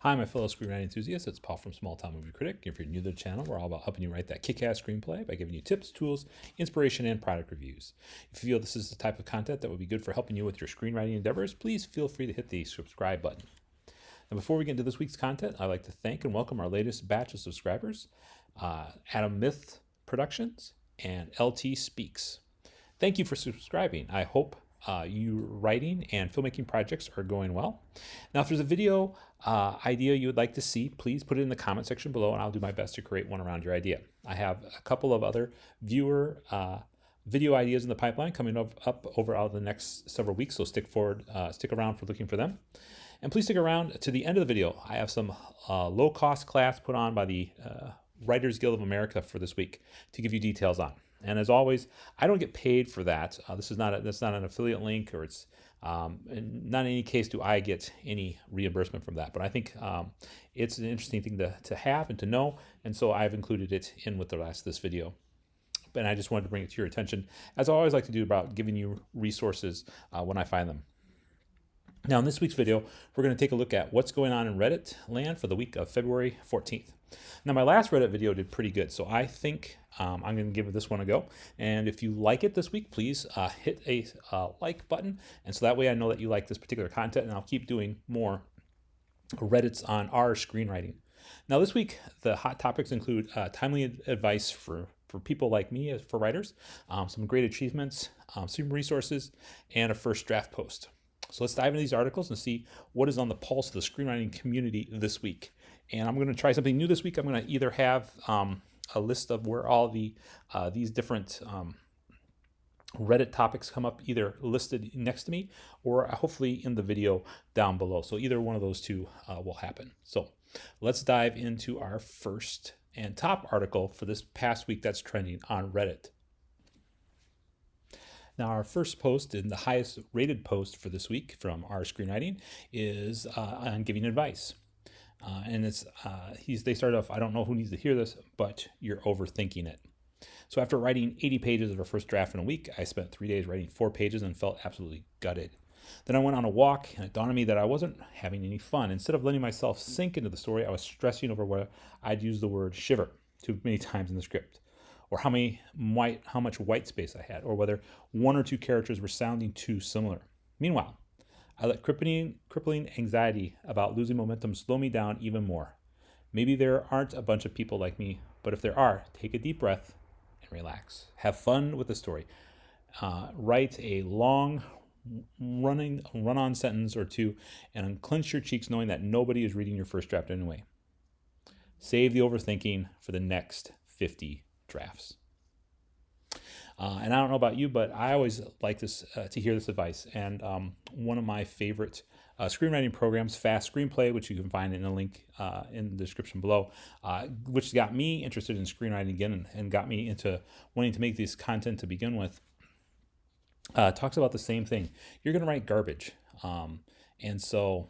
Hi, my fellow screenwriting enthusiasts. It's Paul from Small Town Movie Critic. If you're new to the channel, we're all about helping you write that kick-ass screenplay by giving you tips, tools, inspiration, and product reviews. If you feel this is the type of content that would be good for helping you with your screenwriting endeavors, please feel free to hit the subscribe button. Now, before we get into this week's content, I'd like to thank and welcome our latest batch of subscribers, Adam Myth Productions and LT Speaks. Thank you for subscribing. I hope your writing and filmmaking projects are going well. Now, if there's a video idea you would like to see, please put it in the comment section below and I'll do my best to create one around your idea. I have a couple of other viewer video ideas in the pipeline coming up over the next several weeks, so stick around for looking for them. And please stick around to the end of the video. I have some low-cost class put on by the Writers Guild of America for this week to give you details on. And as always, I don't get paid for that. That's not an affiliate link, or it's not in any case do I get any reimbursement from that. But I think it's an interesting thing to have and to know, and so I've included it in with the rest of this video. And I just wanted to bring it to your attention, as I always like to do, about giving you resources when I find them. Now, in this week's video, we're going to take a look at what's going on in Reddit land for the week of February 14th. Now, my last Reddit video did pretty good, so I think I'm going to give this one a go. And if you like it this week, please hit a like button, and so that way I know that you like this particular content, and I'll keep doing more Reddits on our screenwriting. Now, this week, the hot topics include timely advice for people like me, for writers, some great achievements, some resources, and a first draft post. So let's dive into these articles and see what is on the pulse of the screenwriting community this week. And I'm going to try something new this week. I'm going to either have a list of where all these different Reddit topics come up, either listed next to me or hopefully in the video down below. So either one of those two will happen. So let's dive into our first and top article for this past week that's trending on Reddit. Now, our first post and the highest rated post for this week from our screenwriting is on giving advice. And they started off, I don't know who needs to hear this, but you're overthinking it. So after writing 80 pages of our first draft in a week, I spent 3 days writing 4 pages and felt absolutely gutted. Then I went on a walk, and it dawned on me that I wasn't having any fun. Instead of letting myself sink into the story, I was stressing over where I'd used the word shiver too many times in the script, or how much white space I had, or whether 1 or 2 characters were sounding too similar. Meanwhile, I let crippling anxiety about losing momentum slow me down even more. Maybe there aren't a bunch of people like me, but if there are, take a deep breath and relax. Have fun with the story. Write a long run-on sentence or two and unclench your cheeks knowing that nobody is reading your first draft anyway. Save the overthinking for the next 50 drafts. And I don't know about you, but I always like this to hear this advice. And one of my favorite screenwriting programs, Fast Screenplay, which you can find in a link in the description below, which got me interested in screenwriting again and got me into wanting to make this content to begin with, talks about the same thing. You're going to write garbage. And so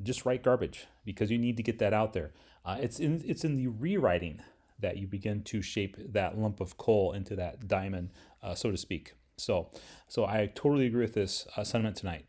just write garbage because you need to get that out there. It's in the rewriting that you begin to shape that lump of coal into that diamond, so to speak. So I totally agree with this sentiment tonight.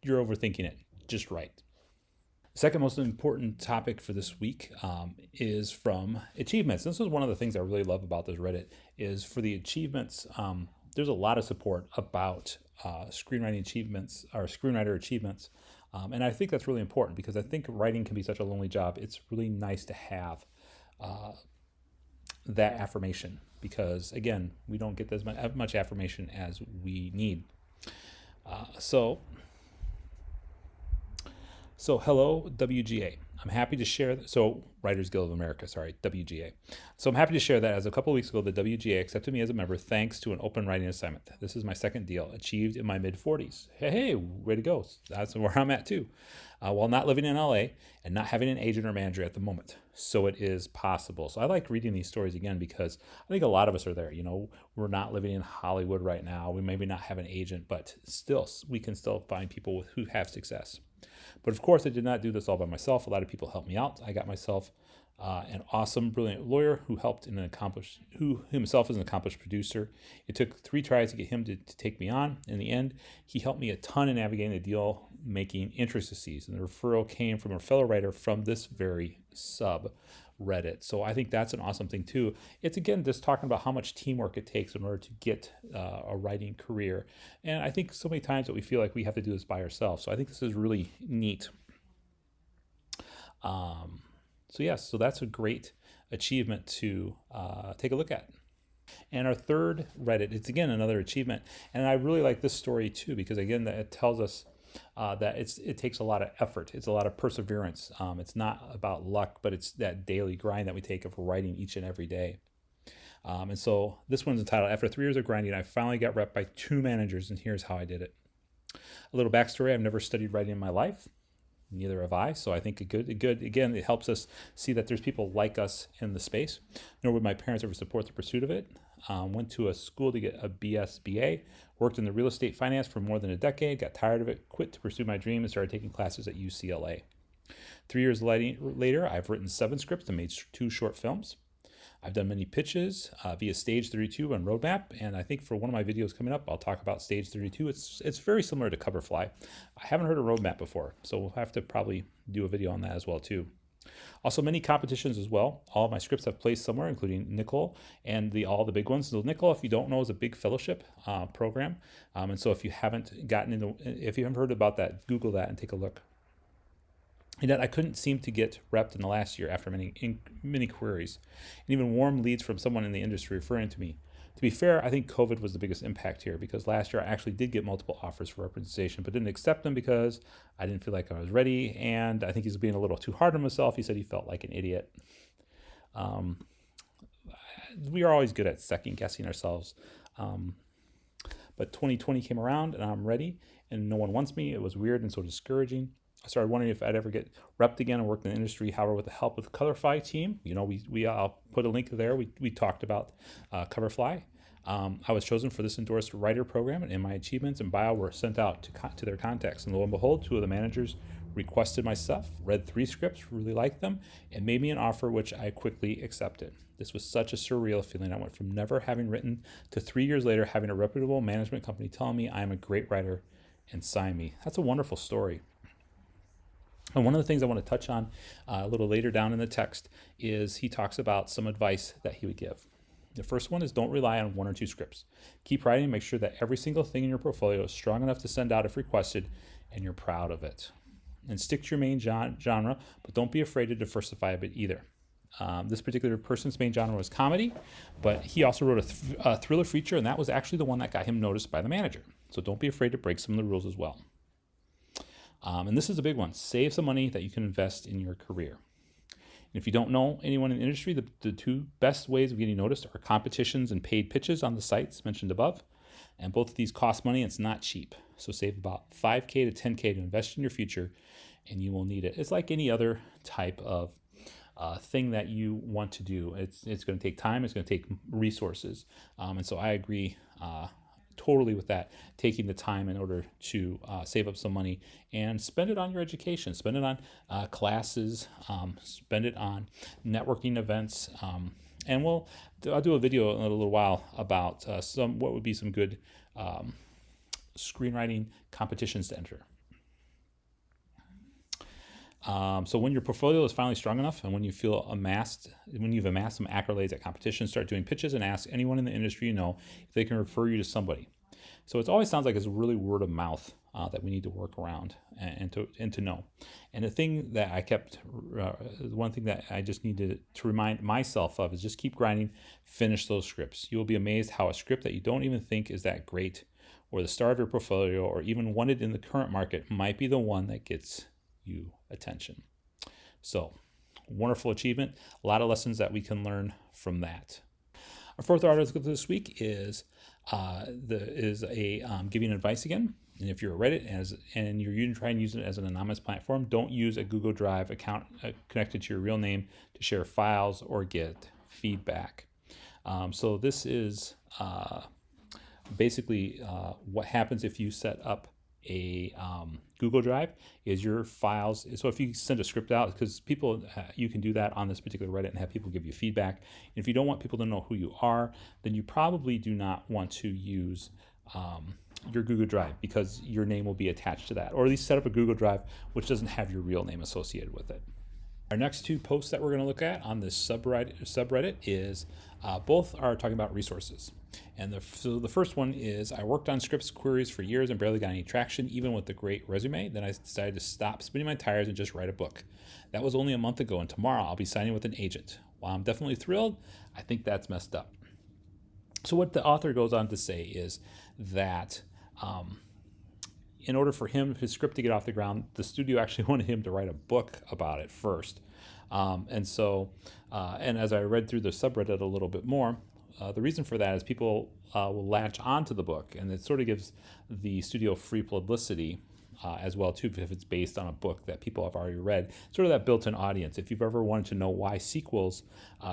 You're overthinking it. Just write. The second most important topic for this week is from achievements. This is one of the things I really love about this Reddit is for the achievements. There's a lot of support about screenwriting achievements or screenwriter achievements. And I think that's really important because I think writing can be such a lonely job. It's really nice to have that affirmation because, again, we don't get as much affirmation as we need. So hello, WGA. I'm happy to share, Writers Guild of America, WGA. So I'm happy to share that as a couple of weeks ago, the WGA accepted me as a member thanks to an open writing assignment. This is my second deal, achieved in my mid-40s. Hey, way to go. That's where I'm at too. While not living in LA and not having an agent or manager at the moment. So it is possible. So I like reading these stories again because I think a lot of us are there. You know, we're not living in Hollywood right now. We maybe not have an agent, but still, we can still find people who have success. But of course, I did not do this all by myself. A lot of people helped me out. I got myself an awesome, brilliant lawyer who himself is an accomplished producer. It took 3 tries to get him to take me on. In the end, he helped me a ton in navigating the deal making intricacies, and the referral came from a fellow writer from this very subreddit. So I think that's an awesome thing too. It's again just talking about how much teamwork it takes in order to get a writing career, and I think so many times that we feel like we have to do this by ourselves. So I think this is really neat. So yes, so that's a great achievement to take a look at. And our third Reddit, it's again another achievement, and I really like this story too because again that it tells us that it takes a lot of effort, it's a lot of perseverance. It's not about luck, but it's that daily grind that we take of writing each and every day. And so this one's entitled, "After 3 years of grinding, I finally got rep by 2 managers, and here's how I did it." A little backstory: I've never studied writing in my life. Neither have I, so I think again, it helps us see that there's people like us in the space. Nor would my parents ever support the pursuit of it. Went to a school to get a BA, worked in the real estate finance for more than a decade, got tired of it, quit to pursue my dream, and started taking classes at UCLA. 3 years later, I've written 7 scripts and made 2 short films. I've done many pitches via Stage 32 and Roadmap, and I think for one of my videos coming up, I'll talk about Stage 32. It's very similar to Coverfly. I haven't heard of Roadmap before, so we'll have to probably do a video on that as well too. Also, many competitions as well. All of my scripts have placed somewhere, including Nickel and all the big ones. So Nickel, if you don't know, is a big fellowship program, and so if you haven't heard about that, Google that and take a look. And yet I couldn't seem to get repped in the last year after many queries, and even warm leads from someone in the industry referring to me. To be fair, I think COVID was the biggest impact here because last year I actually did get multiple offers for representation, but didn't accept them because I didn't feel like I was ready, and I think he's being a little too hard on himself. He said he felt like an idiot. We are always good at second guessing ourselves, but 2020 came around and I'm ready, and no one wants me. It was weird and so discouraging. I started wondering if I'd ever get repped again and work in the industry. However, with the help of the Coverfly team, I'll put a link there. We talked about Coverfly. I was chosen for this endorsed writer program, and my achievements and bio were sent out to their contacts. And lo and behold, 2 of the managers requested my stuff, read 3 scripts, really liked them, and made me an offer which I quickly accepted. This was such a surreal feeling. I went from never having written to 3 years later having a reputable management company telling me I'm a great writer and sign me. That's a wonderful story. And one of the things I want to touch on a little later down in the text is he talks about some advice that he would give. The first one is don't rely on 1 or 2 scripts. Keep writing and make sure that every single thing in your portfolio is strong enough to send out if requested and you're proud of it. And stick to your main genre, but don't be afraid to diversify a bit either. This particular person's main genre was comedy, but he also wrote a thriller feature, and that was actually the one that got him noticed by the manager. So don't be afraid to break some of the rules as well. And this is a big one. Save some money that you can invest in your career. And if you don't know anyone in the industry, the 2 best ways of getting noticed are competitions and paid pitches on the sites mentioned above. And both of these cost money, and it's not cheap. So save about $5K to $10K to invest in your future, and you will need it. It's like any other type of thing that you want to do. It's going to take time. It's going to take resources. And so I agree totally with that, taking the time in order to save up some money and spend it on your education, spend it on classes, spend it on networking events. And I'll do a video in a little while about what would be some good screenwriting competitions to enter. So when your portfolio is finally strong enough and when you've amassed some accolades at competitions, start doing pitches and ask anyone in the industry you know if they can refer you to somebody. So it always sounds like it's really word of mouth that we need to work around and to know. And the thing that one thing that I just needed to remind myself of is just keep grinding, finish those scripts. You will be amazed how a script that you don't even think is that great or the star of your portfolio or even wanted in the current market might be the one that gets you attention. So, wonderful achievement. A lot of lessons that we can learn from that. Our 4th article this week is giving advice again. And if you're a Reddit and you're trying to use it as an anonymous platform, don't use a Google Drive account connected to your real name to share files or get feedback. So this is basically what happens if you set up a Google Drive is your files. So if you send a script out, because you can do that on this particular Reddit and have people give you feedback. And if you don't want people to know who you are, then you probably do not want to use your Google Drive, because your name will be attached to that, or at least set up a Google Drive which doesn't have your real name associated with it. Our next two posts that we're going to look at on this subreddit is both are talking about resources. And so the first one is, I worked on scripts queries for years and barely got any traction, even with a great resume. Then I decided to stop spinning my tires and just write a book. That was only a month ago, and tomorrow I'll be signing with an agent. While I'm definitely thrilled, I think that's messed up. So what the author goes on to say is that in order for his script to get off the ground, the studio actually wanted him to write a book about it first. And as I read through the subreddit a little bit more, the reason for that is people will latch onto the book, and it sort of gives the studio free publicity as well too, if it's based on a book that people have already read. Sort of that built-in audience. If you've ever wanted to know why sequels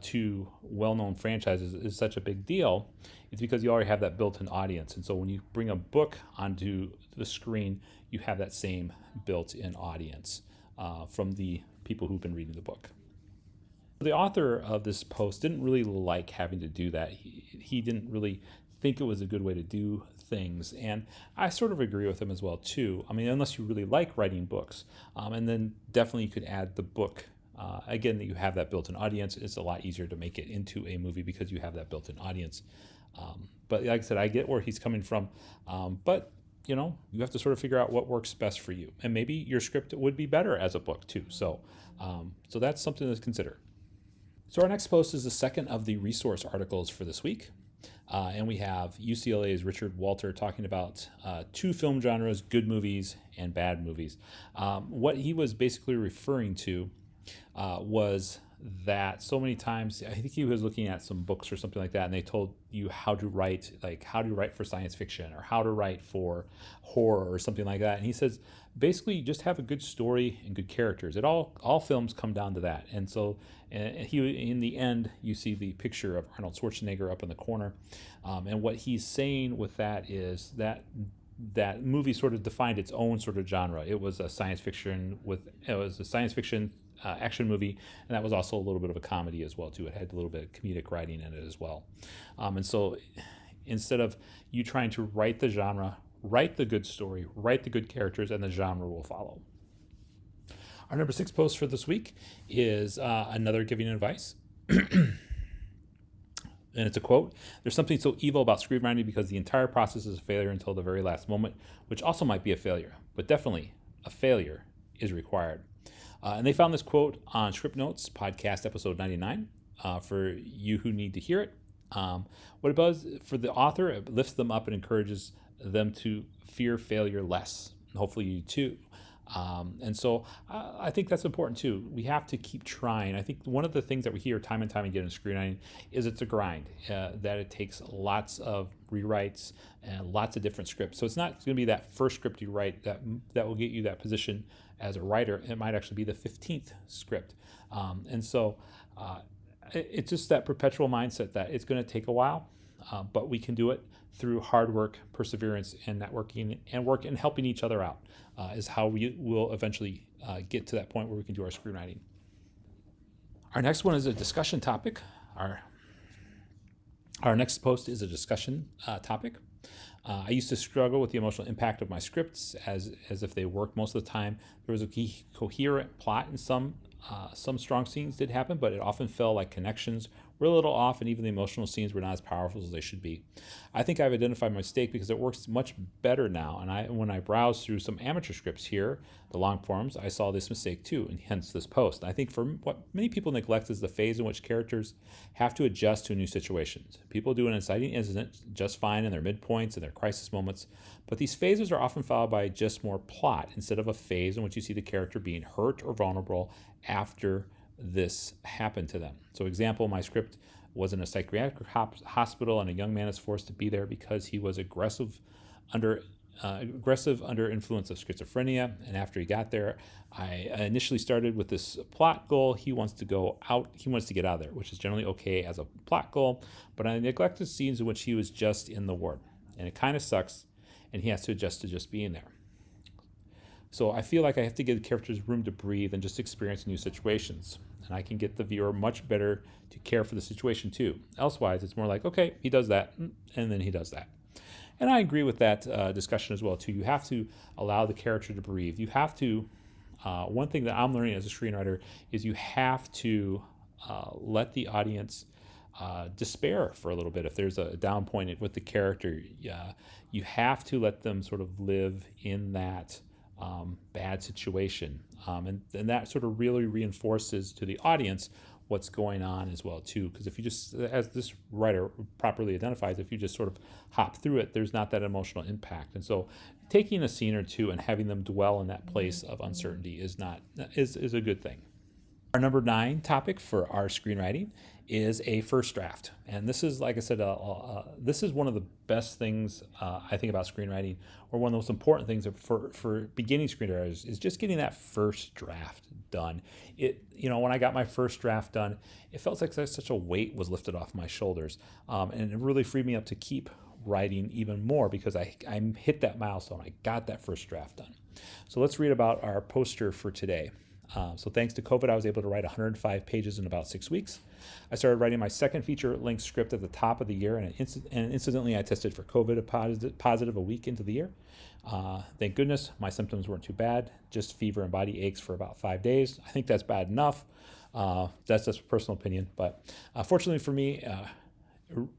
to well-known franchises is such a big deal, it's because you already have that built-in audience. And so when you bring a book onto the screen, you have that same built-in audience from the people who've been reading the book. The author of this post didn't really like having to do that. He didn't really think it was a good way to do things, and I sort of agree with him as well too. I mean, unless you really like writing books, and then definitely you could add the book. Again, that you have that built-in audience. It's a lot easier to make it into a movie because you have that built-in audience. But like I said, I get where he's coming from, but you have to sort of figure out what works best for you, and maybe your script would be better as a book too. So that's something to consider. So our next post is the second of the resource articles for this week. And we have UCLA's Richard Walter talking about two film genres, good movies and bad movies. What he was basically referring to was that so many times, I think he was looking at some books or something like that, and they told you how to write for science fiction or how to write for horror or something like that. And he says, basically, just have a good story and good characters. All films come down to that. And so in the end, you see the picture of Arnold Schwarzenegger up in the corner. And what he's saying with that is that movie sort of defined its own sort of genre. It was a science fiction action movie, and that was also a little bit of a comedy as well too. It had a little bit of comedic writing in it as well. And so instead of you trying to write the genre, write the good story, write the good characters, and the genre will follow. Our number 6 post for this week is another giving advice. And it's a quote: "There's something so evil about screenwriting because the entire process is a failure until the very last moment, which also might be a failure, but definitely a failure is required." And they found this quote on Script Notes, podcast episode 99, for you who need to hear it. What it does for the author, it lifts them up and encourages them to fear failure less. And hopefully you too. And so I think that's important too. We have to keep trying. I think one of the things that we hear time and time again in screenwriting is it's a grind, that it takes lots of rewrites and lots of different scripts. So it's not going to be that first script you write that will get you that position as a writer. It might actually be the 15th script. And so it's just that perpetual mindset that it's going to take a while, but we can do it through hard work, perseverance, and networking, and work and helping each other out is how we will eventually get to that point where we can do our screenwriting. Our next one is a discussion topic. Our next post is a discussion topic. I used to struggle with the emotional impact of my scripts as if they worked most of the time. There was a coherent plot in some strong scenes did happen, but it often felt like connections were a little off, and even the emotional scenes were not as powerful as they should be. I think I've identified my mistake because it works much better now, and when I browsed through some amateur scripts here, the long forms, I saw this mistake too, and hence this post. I think for what many people neglect is the phase in which characters have to adjust to new situations. People do an inciting incident just fine in their midpoints and their crisis moments, but these phases are often followed by just more plot instead of a phase in which you see the character being hurt or vulnerable after this happened to them. So example, my script was in a psychiatric hospital, and a young man is forced to be there because he was aggressive under influence of schizophrenia. And after he got there, I initially started with this plot goal. He wants to get out of there, which is generally okay as a plot goal, but I neglected scenes in which he was just in the ward, and it kind of sucks, and he has to adjust to just being there. So I feel like I have to give the characters room to breathe and just experience new situations. And I can get the viewer much better to care for the situation too. Elsewise, it's more like, okay, he does that, and then he does that. And I agree with that discussion as well too. You have to allow the character to breathe. You have to. One thing that I'm learning as a screenwriter is you have to let the audience despair for a little bit. If there's a down point with the character, you have to let them sort of live in that bad situation, and that sort of really reinforces to the audience what's going on as well too. Because if you just, as this writer properly identifies, if you just sort of hop through it, there's not that emotional impact. And so taking a scene or two and having them dwell in that place of uncertainty is a good thing. Our number 9 topic for our screenwriting is a first draft. And this is, like I said, this is one of the best things I think about screenwriting, or one of the most important things for beginning screenwriters, is just getting that first draft done. When I got my first draft done, it felt like such a weight was lifted off my shoulders. And it really freed me up to keep writing even more, because I hit that milestone. I got that first draft done. So let's read about our poster for today. So thanks to COVID, I was able to write 105 pages in about 6 weeks. I started writing my second feature-length script at the top of the year, and incidentally, I tested for COVID positive a week into the year. Thank goodness my symptoms weren't too bad, just fever and body aches for about 5 days. I think that's bad enough. That's just a personal opinion, but fortunately for me, it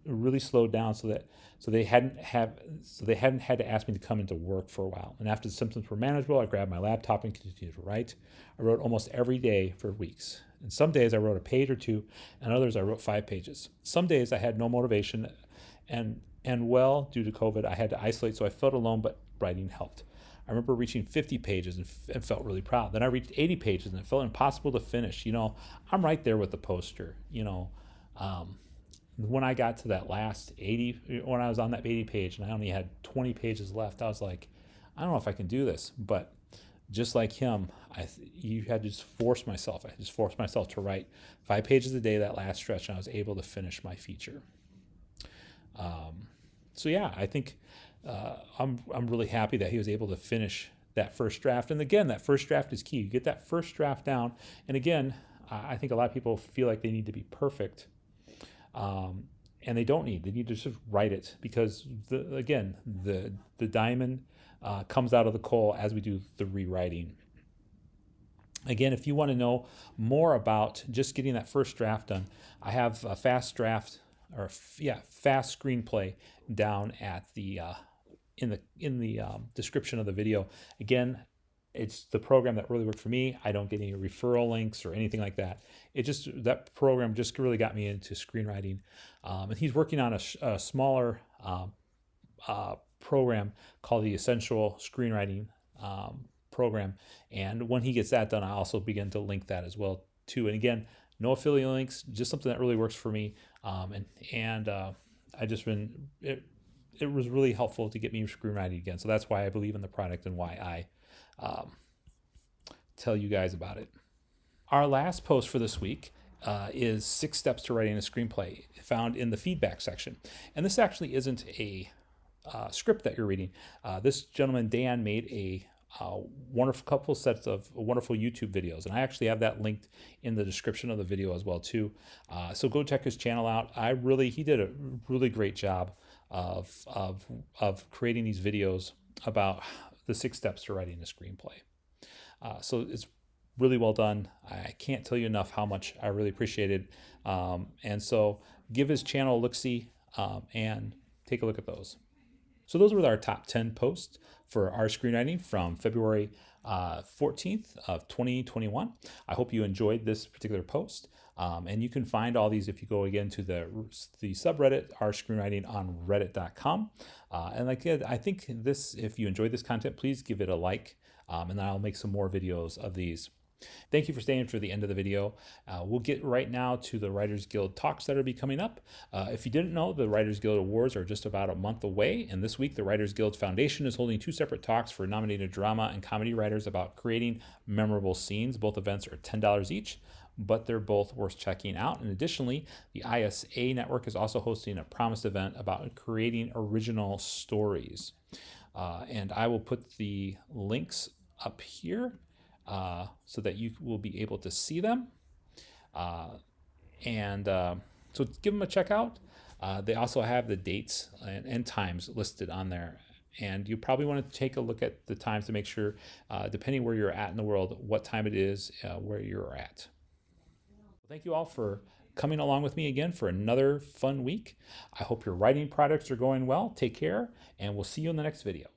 really slowed down so they hadn't had to ask me to come into work for a while. And after the symptoms were manageable, I grabbed my laptop and continued to write. I wrote almost every day for weeks. And some days I wrote a page or two, and others I wrote 5 pages. Some days I had no motivation, and due to COVID, I had to isolate, so I felt alone, but writing helped. I remember reaching 50 pages and felt really proud. Then I reached 80 pages, and it felt impossible to finish. I'm right there with the poster. When I got to that last 80, when I was on that 80 page and I only had 20 pages left, I was like, I don't know if I can do this. But just like him, I just forced myself to write 5 pages a day that last stretch, and I was able to finish my feature. I think I'm really happy that he was able to finish that first draft. And again, that first draft is key. You get that first draft down, and again, I think a lot of people feel like they need to be perfect. And they don't need. They need to just write it, because the diamond comes out of the coal as we do the rewriting. Again, if you want to know more about just getting that first draft done, I have a fast screenplay down at the in the description of the video. Again, it's the program that really worked for me. I don't get any referral links or anything like that. That program just really got me into screenwriting. And he's working on a smaller program called the Essential Screenwriting program. And when he gets that done, I also begin to link that as well too. And again, no affiliate links, just something that really works for me. It was really helpful to get me screenwriting again. So that's why I believe in the product and why I tell you guys about it. Our last post for this week is 6 steps to writing a screenplay, found in the feedback section. And this actually isn't a script that you're reading. This gentleman, Dan, made a couple sets of wonderful YouTube videos, and I actually have that linked in the description of the video as well too. So go check his channel out. He did a really great job of creating these videos about the 6 steps to writing a screenplay. So it's really well done. I can't tell you enough how much I really appreciate it. And so give his channel a look-see and take a look at those. So those were our top 10 posts for our screenwriting from February 14th of 2021. I hope you enjoyed this particular post. And you can find all these if you go again to the subreddit, our screenwriting, on reddit.com. And I think if you enjoyed this content, please give it a like, and then I'll make some more videos of these. Thank you for staying for the end of the video. We'll get right now to the Writers Guild talks that will be coming up. If you didn't know, the Writers Guild Awards are just about a month away, and this week the Writers Guild Foundation is holding 2 separate talks for nominated drama and comedy writers about creating memorable scenes. Both events are $10 each, but they're both worth checking out. And additionally, the ISA Network is also hosting a promised event about creating original stories. And I will put the links up here so that you will be able to see them. So give them a check out. They also have the dates and times listed on there. And you probably want to take a look at the times to make sure, depending where you're at in the world, what time it is where you're at. Thank you all for coming along with me again for another fun week. I hope your writing projects are going well. Take care, and we'll see you in the next video.